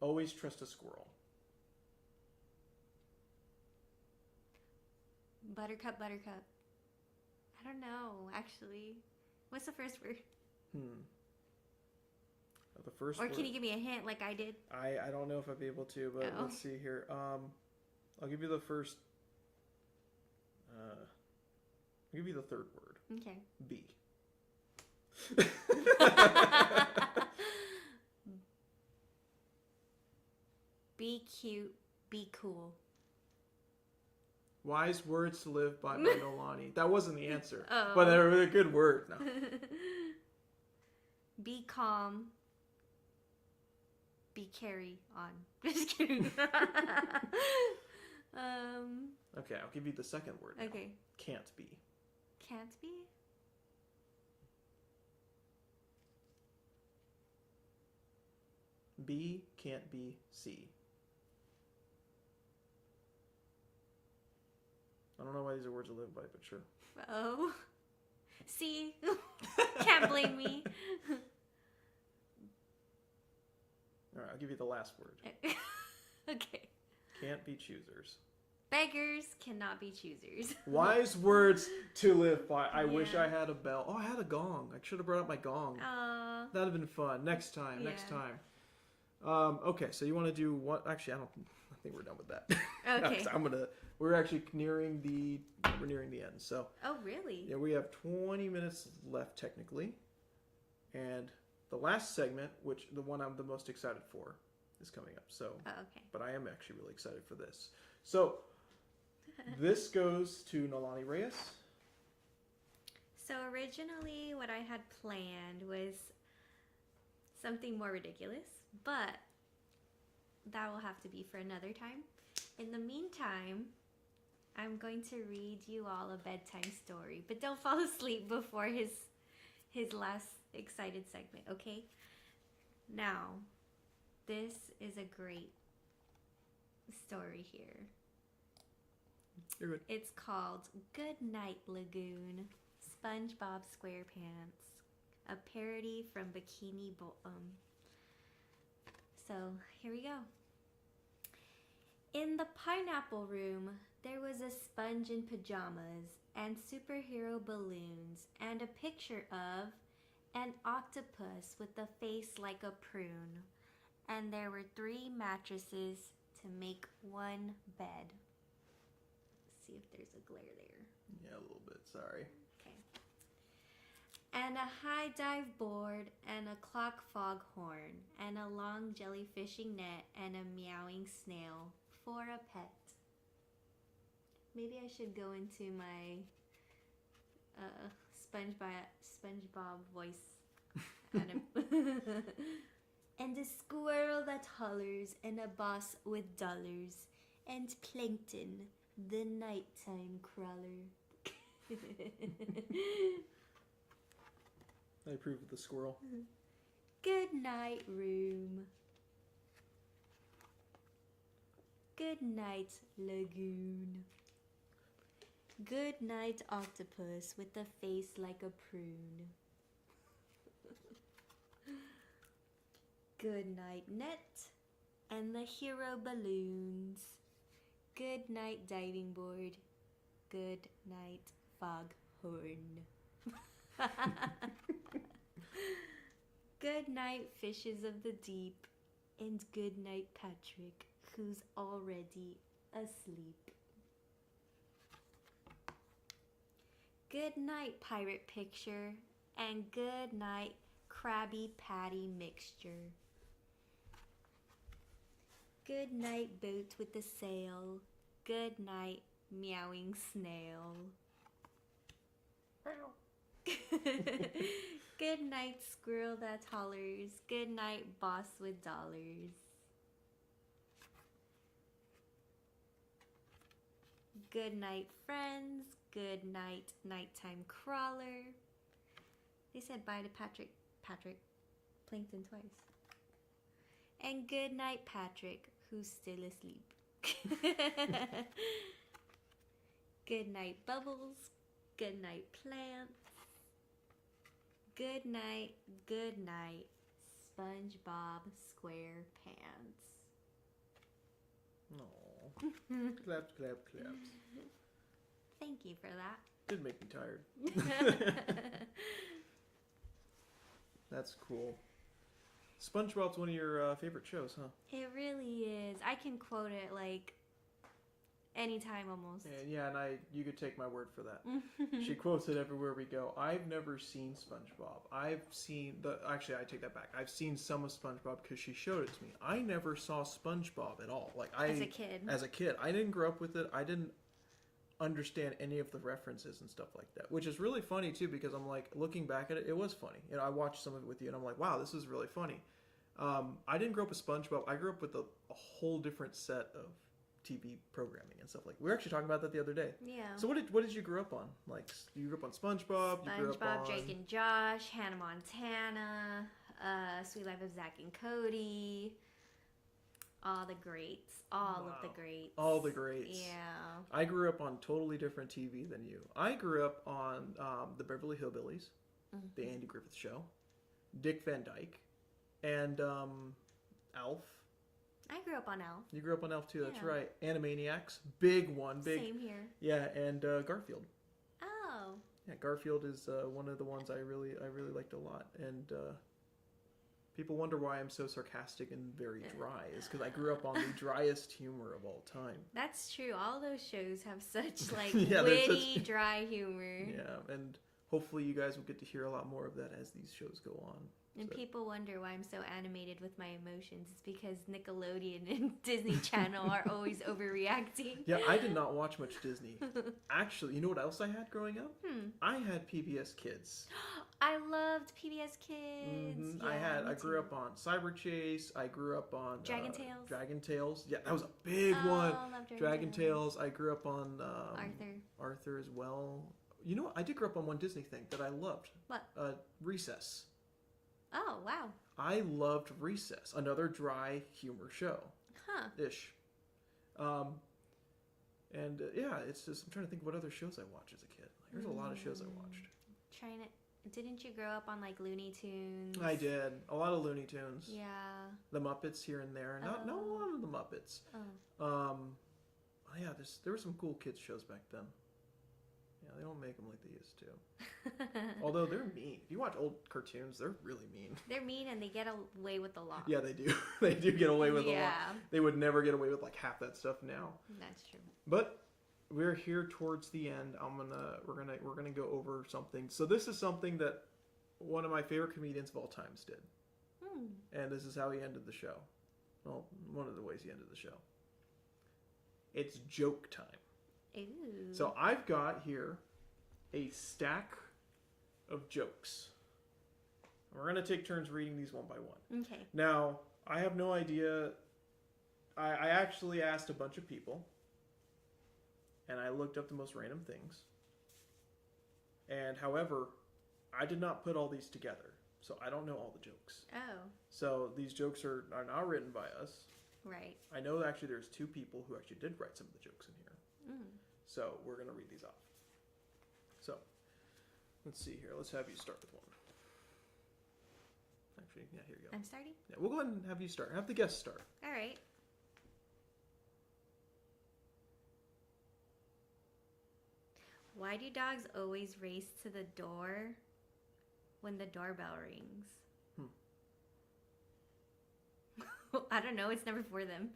Always trust a squirrel. Buttercup. I don't know, actually. What's the first word? The first Or word. can you give me a hint like I did? I don't know if I'd be able to, but Oh. let's see here. I'll give you the first. I'll give you the third word. Okay. B. Be cute, be cool. Wise words to live by Noelani. That wasn't the answer, Oh. but they're a good word. No. Be calm. Be carry on. Just kidding. Okay, I'll give you the second word. Now. Okay. Can't be. Can't be? B can't be C. I don't know why these are words to live by, but sure. Oh. See? Can't blame me. All right, I'll give you the last word. Okay. Can't be choosers. Beggars cannot be choosers. Wise words to live by. I wish Yeah. I had a bell. Oh, I had a gong. I should have brought up my gong. That'd have been fun. Next time. Yeah. Okay, so you want to do what? Actually, I think we're done with that. Okay. We're actually nearing the end. So Oh, really? yeah, we have 20 minutes left technically, and the last segment, which the one I'm the most excited for, is coming up. So, Oh, okay. but I am actually really excited for this. So this goes to Noelani Reyes. So originally what I had planned was something more ridiculous, but that will have to be for another time. In the meantime, I'm going to read you all a bedtime story, but don't fall asleep before his last excited segment, okay? Now, this is a great story here. You're good. It's called Good Night Lagoon, SpongeBob SquarePants, a parody from Bikini Bottom. So here we go. In the pineapple room, there was a sponge in pajamas and superhero balloons and a picture of an octopus with a face like a prune. And there were 3 mattresses to make one bed. Let's see if there's a glare there. Yeah, a little bit. Sorry. Okay. And a high dive board and a clock foghorn and a long jellyfishing net and a meowing snail for a pet. Maybe I should go into my SpongeBob voice. And a squirrel that hollers and a boss with dollars and plankton, the nighttime crawler. I approve of the squirrel. Good night, room. Good night, lagoon. Good night, octopus with a face like a prune. Good night, net and the hero balloons. Good night, diving board. Good night, foghorn. Good night, fishes of the deep. And good night, Patrick, who's already asleep. Good night, pirate picture. And good night, Krabby Patty mixture. Good night, boat with a sail. Good night, meowing snail. Good night, squirrel that hollers. Good night, boss with dollars. Good night, friends. Good night, nighttime crawler. They said bye to Patrick. Plankton twice. And good night, Patrick, who's still asleep. Good night, Bubbles. Good night, plants. Good night, SpongeBob SquarePants. Aww. Claps, claps, claps. Thank you for that. Did make me tired. That's cool. SpongeBob's one of your favorite shows, huh? It really is. I can quote it like anytime almost. And yeah, and you could take my word for that. She quotes it everywhere we go. I've never seen SpongeBob. Actually, I take that back. I've seen some of SpongeBob because she showed it to me. I never saw SpongeBob at all. As a kid. As a kid, I didn't grow up with it. I didn't understand any of the references and stuff like that, which is really funny too, because I'm like, looking back at it, it was funny. You know, I watched some of it with you and I'm like, wow, this is really funny. I didn't grow up with SpongeBob. I grew up with a whole different set of TV programming and stuff like. We were actually talking about that the other day. Yeah. So what did you grow up on? Like, you grew up on SpongeBob. You grew up on Drake and Josh, Hannah Montana, Sweet Life of Zach and Cody. All the greats. All of the greats. All the greats. Yeah. I grew up on totally different TV than you. I grew up on the Beverly Hillbillies, the Andy Griffith Show, Dick Van Dyke, and Alf. I grew up on Alf. You grew up on Elf too, that's Yeah. right. Animaniacs, big one, big. Same here. Yeah, and Garfield. Oh. Yeah, Garfield is one of the ones I really liked a lot, and people wonder why I'm so sarcastic and very dry. Is because I grew up on the driest humor of all time. That's true. All those shows have such like Yeah, witty, dry humor. Yeah, and hopefully you guys will get to hear a lot more of that as these shows go on. And So- people wonder why I'm so animated with my emotions. It's because Nickelodeon and Disney Channel are always overreacting. Yeah, I did not watch much Disney. Actually, you know what else I had growing up? I had PBS Kids. I loved PBS Kids. Mhm. Yeah, I grew up on Cyber Chase. I grew up on Dragon Tales. Dragon Tales. Yeah, that was a big Oh, one. I love Dragon Tales. I grew up on Arthur. Arthur as well. You know what? I did grow up on one Disney thing that I loved. What? Recess. Oh, wow. I loved Recess. Another dry humor show. Huh. Ish. Yeah, it's just I'm trying to think what other shows I watched as a kid. Like, there's a lot of shows I watched. Didn't you grow up on like Looney Tunes? I did a lot of Looney Tunes. Yeah. The Muppets here and there. Not a lot of the Muppets. Oh. Yeah, there were some cool kids shows back then. Yeah, they don't make them like they used to. Although they're mean. If you watch old cartoons, they're really mean. They're mean and they get away with a lot. Yeah, they do. They do get away with a lot. Yeah. They would never get away with like half that stuff now. That's true. But we're here towards the end. We're gonna go over something. So this is something that one of my favorite comedians of all times did. And this is how he ended the show. Well, one of the ways he ended the show. It's joke time. Ooh. So I've got here a stack of jokes. We're going to take turns reading these one by one. Okay. Now, I have no idea. I actually asked a bunch of people, and I looked up the most random things. And however, I did not put all these together, so I don't know all the jokes. Oh. So these jokes are not written by us. Right. I know actually there's 2 people who actually did write some of the jokes in here. So we're going to read these off. So let's see here. Let's have you start with one. Actually, yeah, here you go. I'm starting? Yeah, we'll go ahead and have you start. Have the guest start. All right. Why do dogs always race to the door when the doorbell rings? I don't know. It's never for them.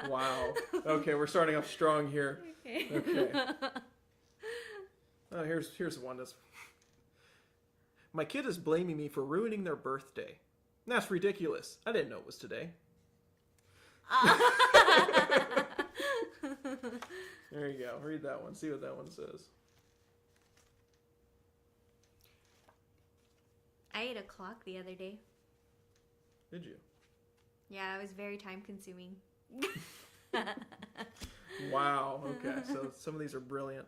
Wow. Okay, we're starting off strong here. Okay. Oh, here's one. That's... My kid is blaming me for ruining their birthday. That's ridiculous. I didn't know it was today. There you go. Read that one. See what that one says. I ate a clock the other day. Did you? Yeah, it was very time consuming. Wow. Okay, so some of these are brilliant.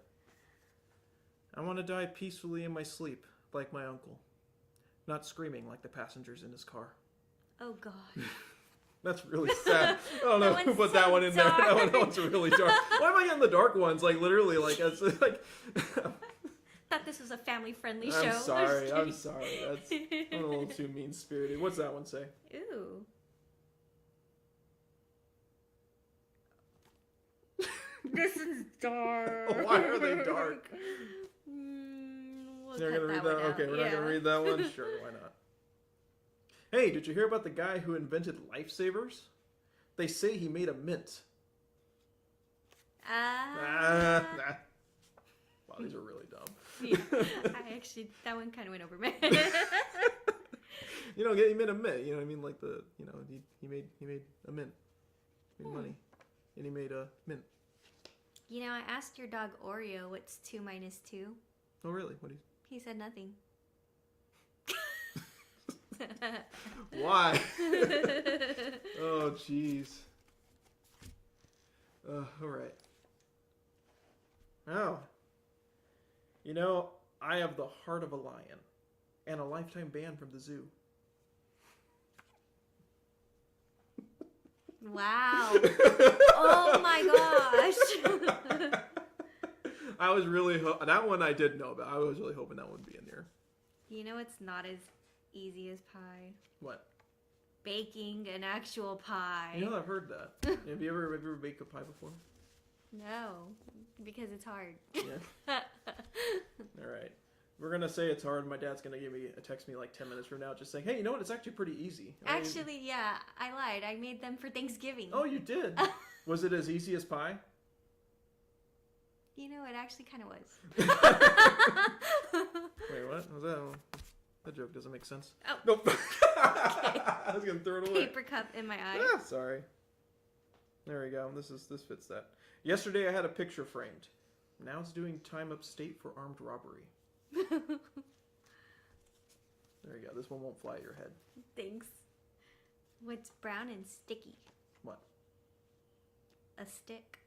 I want to die peacefully in my sleep, like my uncle. Not screaming like the passengers in his car. Oh, God. That's really sad. I don't know That who one's put so that one in there. dark. That one's really dark. Why am I getting the dark ones? Like, literally, like, it's like... Thought this was a family-friendly show. I'm sorry. just I'm kidding. sorry. That's I'm a little too mean-spirited. What's that one say? Ooh. This is dark. Why are they dark? We'll You're cut gonna read that that? one out. Okay, we're not gonna read that one. Sure, why not? Hey, did you hear about the guy who invented lifesavers? They say he made a mint. Nah. Wow, these are really dumb. I actually, that one kind of went over my head. You know, he made a mint. You know what I mean? Like the, you know, he made a mint. Made money, and he made a mint. You know, I asked your dog Oreo what's 2 minus 2. Oh, really? What do you? He said nothing. Why? Oh, jeez. All right. Oh. You know, I have the heart of a lion and a lifetime ban from the zoo. Wow. Oh my gosh. I was really that one I did know about. I was really hoping that would be in there. You know it's not as easy as pie. What? Baking an actual pie. You know, I've heard that. Have you ever baked a pie before? No, because it's hard. Yeah. All right. We're gonna say it's hard. My dad's gonna text me like 10 minutes from now, just saying, "Hey, you know what? It's actually pretty easy." Actually, yeah, I lied. I made them for Thanksgiving. Oh, you did? Was it as easy as pie? You know, it actually kind of was. Wait, what was that? That joke doesn't make sense. Oh. Nope. I was gonna throw it away. Paper cup in my eye. Ah, sorry. There we go. This fits that. Yesterday I had a picture framed. Now it's doing time upstate for armed robbery. There you go. This one won't fly at your head. Thanks. What's brown and sticky? What? A stick.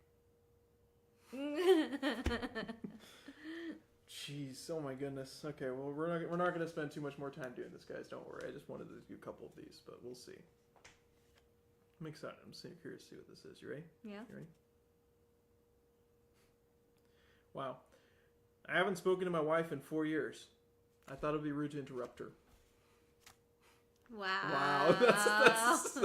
Jeez, oh my goodness. Okay, well we're not going to spend too much more time doing this, guys. Don't worry. I just wanted to do a couple of these, but we'll see. I'm excited. I'm curious to see what this is. You ready? Yeah. You ready? Wow. I haven't spoken to my wife in 4 years. I thought it'd be rude to interrupt her. Wow. That's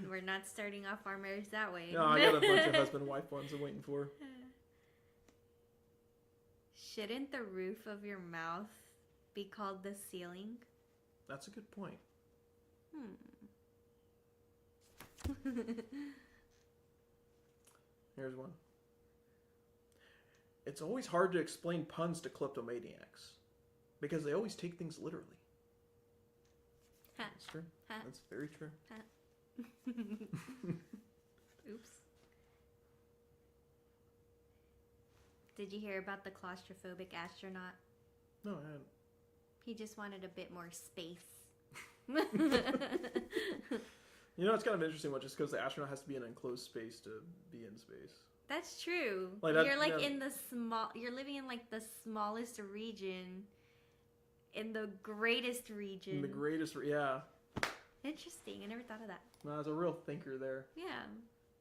We're not starting off our marriage that way. No, I got a bunch of husband-wife ones I'm waiting for. Shouldn't the roof of your mouth be called the ceiling? That's a good point. Here's one. It's always hard to explain puns to kleptomaniacs because they always take things literally. Ha. That's true. Ha. That's very true. Oops. Did you hear about the claustrophobic astronaut? No, I hadn't. He just wanted a bit more space. You know, it's kind of interesting one just because the astronaut has to be in an enclosed space to be in space. That's true. Like that- you're like yeah. in the small. You're living in like the smallest region, In the greatest region. In the greatest, yeah. Interesting. I never thought of that. No, there's a real thinker there. Yeah.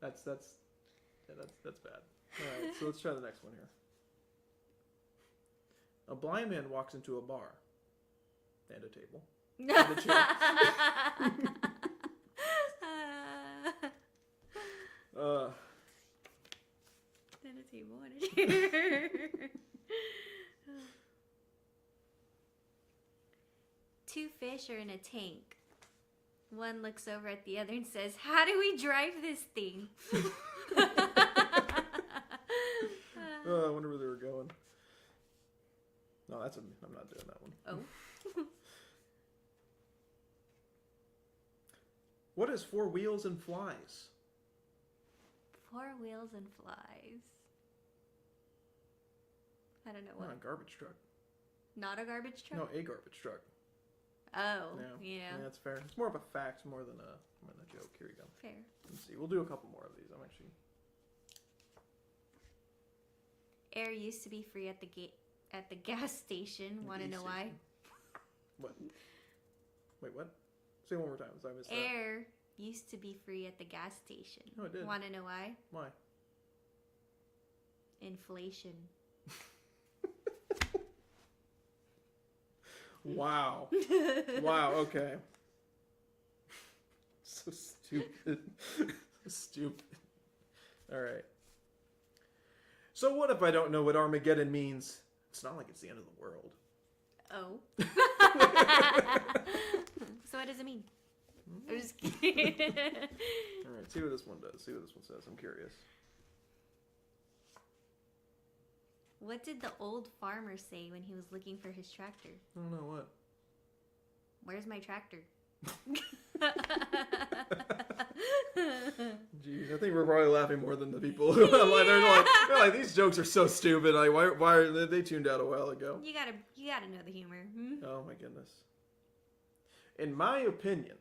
That's bad. All right, so let's try the next one here. A blind man walks into a bar and a table. And a chair. And a table and a chair. Two fish are in a tank. One looks over at the other and says, "How do we drive this thing?" I wonder where they were going. No, I'm not doing that one. Oh. What is four wheels and flies? Four wheels and flies. I don't know what. Not a garbage truck. Not a garbage truck? No, a garbage truck. Oh, Yeah, yeah. that's fair. It's more of a fact more than a joke. Here we go. Fair. Let's see. We'll do a couple more of these. I'm actually. Air used to be free at the gas station. Want to know why? What? Wait, what? Say it one more time. So I missed that. Air used to be free at the gas station. No, it did. Want to know why? Why? Inflation. Wow. Wow, okay. So stupid. Stupid. Alright. So what if I don't know what Armageddon means? It's not like it's the end of the world. Oh. So what does it mean? I'm just kidding. Alright, see what this one does. See what this one says. I'm curious. What did the old farmer say when he was looking for his tractor? I don't know what. Where's my tractor? Jeez, I think we're probably laughing more than the people who they're like, these jokes are so stupid. Like, why are they tuned out a while ago? You gotta know the humor. Hmm? Oh my goodness. In my opinion,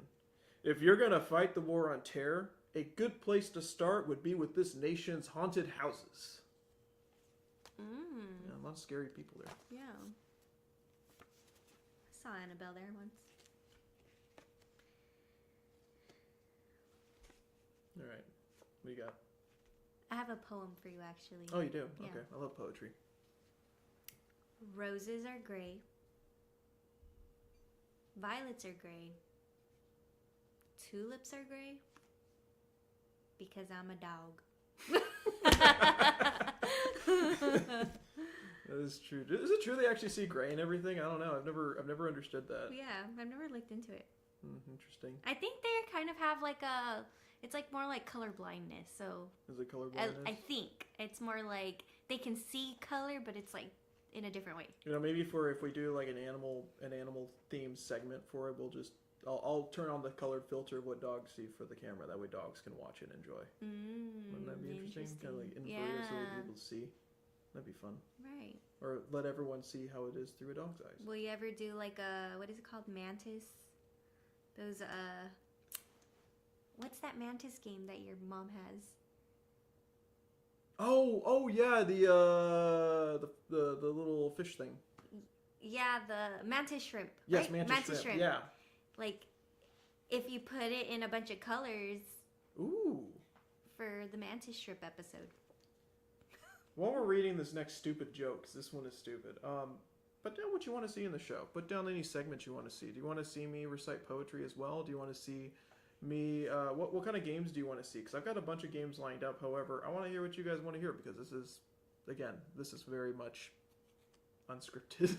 if you're gonna fight the war on terror, a good place to start would be with this nation's haunted houses. Yeah, a lot of scary people there. Yeah. I saw Annabelle there once. All right, what do you got? I have a poem for you, actually. Oh, you do? Yeah. Okay, I love poetry. Roses are gray. Violets are gray. Tulips are gray. Because I'm a dog. That is true. Is it true they actually see gray and everything? I don't know. I've never understood that. Yeah, I've never looked into it. Interesting. I think they kind of have like a... It's like more like color blindness, so... Is it color blindness? I think. It's more like they can see color, but it's like in a different way. You know, maybe if we do like an animal themed segment for it, I'll turn on the colored filter of what dogs see for the camera. That way dogs can watch it and enjoy. Wouldn't that be interesting? Kind of like invert it so that people see. That'd be fun. Right. Or let everyone see how it is through a dog's eyes. Will you ever do like a, what is it called? Mantis? Those, what's that mantis game that your mom has? Oh yeah, the little fish thing. Yeah, the mantis shrimp. Yes, right? mantis shrimp. Yeah. Like, if you put it in a bunch of colors. Ooh. For the mantis shrimp episode. While we're reading this next stupid joke, 'cause this one is stupid. Put down what you want to see in the show. Put down any segments you want to see. Do you want to see me recite poetry as well? Do you want to see me? What kind of games do you want to see? Because I've got a bunch of games lined up. However, I want to hear what you guys want to hear because this is very much unscripted.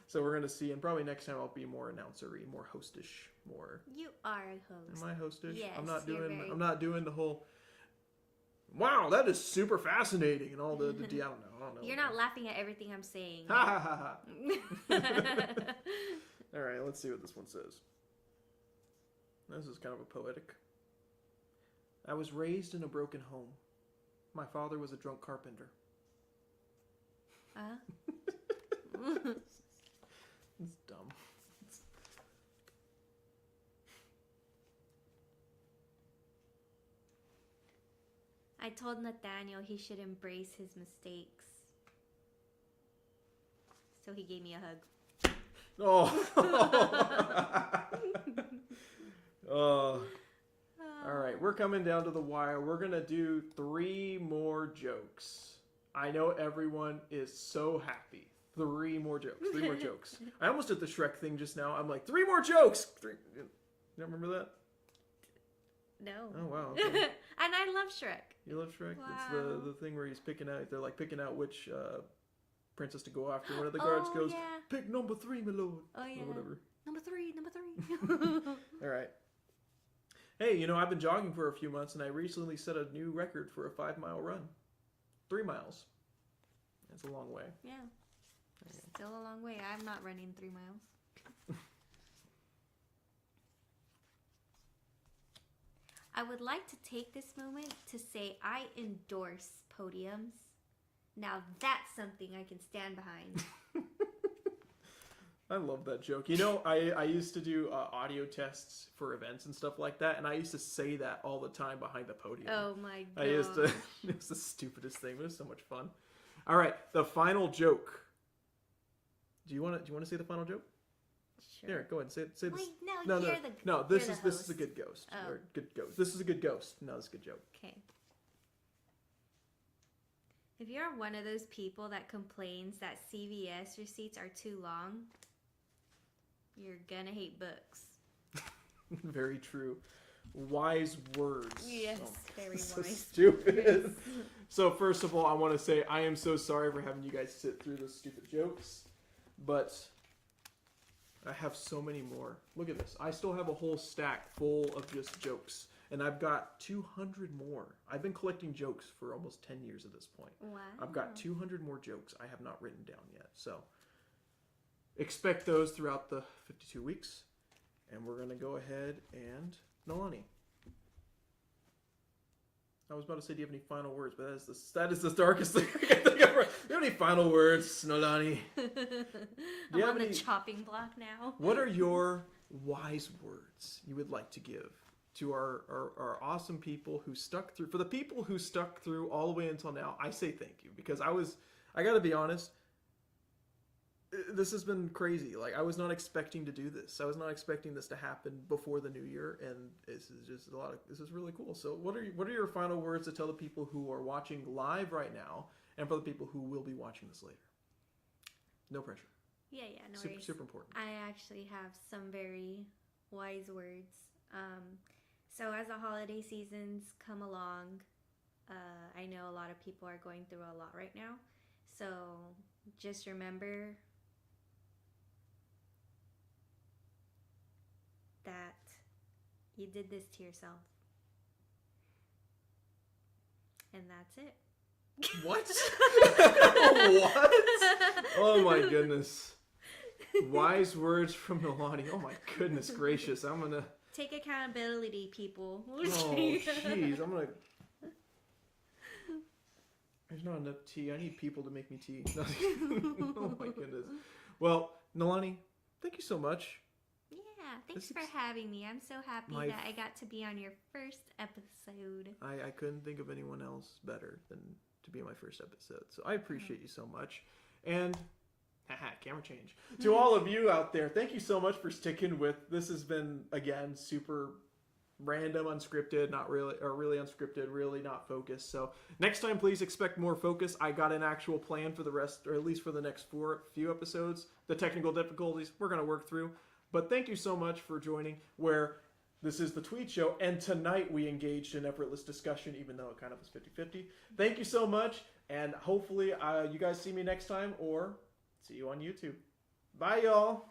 So we're gonna see, and probably next time I'll be more announcery, more hostish, more. You are a host. Am I hostish? Yes, I'm not you're doing. very... I'm not doing the whole. Wow, that is super fascinating, and all the I don't know. You're not laughing at everything I'm saying. Ha ha ha ha. All right, let's see what this one says. This is kind of a poetic. I was raised in a broken home. My father was a drunk carpenter. It's dumb. I told Nathaniel he should embrace his mistakes. So he gave me a hug. Oh. Oh. All right, we're coming down to the wire. We're going to do 3 more jokes. I know everyone is so happy. 3 more jokes. 3 more jokes. I almost did the Shrek thing just now. I'm like, 3 more jokes. 3. You don't remember that? No. Oh wow. Okay. And I love Shrek. You love Shrek? Wow. It's the thing where he's picking out. They're like picking out which princess to go after. One of the guards goes, yeah. "Pick number 3, my lord." Oh yeah. Or whatever. Number 3. All right. Hey, you know, I've been jogging for a few months, and I recently set a new record for a 5-mile run. 3 miles. That's a long way. Yeah. Still a long way. I'm not running 3 miles. I would like to take this moment to say I endorse podiums. Now that's something I can stand behind. I love that joke. You know, I used to do audio tests for events and stuff like that, and I used to say that all the time behind the podium. Oh my god. I used to. It was the stupidest thing, but it was so much fun. All right, the final joke. Do you want to say the final joke? Sure. Here, go ahead. Say this. Wait, no, no. This This is a good ghost. Oh. Or good ghost. This is a good ghost. No, this is a good joke. Okay. If you're one of those people that complains that CVS receipts are too long, you're gonna hate books. Very true. Wise words. Yes, very so wise. stupid. So first of all, I want to say I am so sorry for having you guys sit through those stupid jokes, but I have so many more. Look at this. I still have a whole stack full of just jokes, and I've got 200 more. I've been collecting jokes for almost 10 years at this point. Wow. I've got 200 more jokes I have not written down yet. So expect those throughout the 52 weeks, and we're going to go ahead and... Noelani. I was about to say, do you have any final words? But that is the darkest thing I can think of. Do you have any final words, Noelani? I'm on the chopping block now. What are your wise words you would like to give to our awesome people who stuck through? For the people who stuck through all the way until now, I say thank you. Because I got to be honest, this has been crazy. Like, I was not expecting to do this. I was not expecting this to happen before the new year, and this is just this is really cool. So what are your final words to tell the people who are watching live right now, and for the people who will be watching this later? No pressure. Yeah, no Super, worries. super important. I actually have some very wise words. So as the holiday seasons come along, I know a lot of people are going through a lot right now. So just remember that you did this to yourself. And that's it. What? What? Oh my goodness. Wise words from Noelani. Oh my goodness gracious. I'm gonna Take accountability, people. Oh jeez. I'm gonna There's not enough tea. I need people to make me tea. Oh my goodness. Well, Noelani, thank you so much. Yeah, thanks for having me. I'm so happy that I got to be on your first episode. I couldn't think of anyone else better than to be on my first episode. So I appreciate you so much. And camera change. To all of you out there, thank you so much for sticking with. This has been, again, super random, unscripted, not really, or really unscripted, really not focused. So next time, please expect more focus. I got an actual plan for the rest, or at least for the next few episodes. The technical difficulties we're going to work through. But thank you so much for joining, where this is the Tweed Show, and tonight we engaged in effortless discussion, even though it kind of was 50-50. Thank you so much, and hopefully you guys see me next time, or see you on YouTube. Bye, y'all.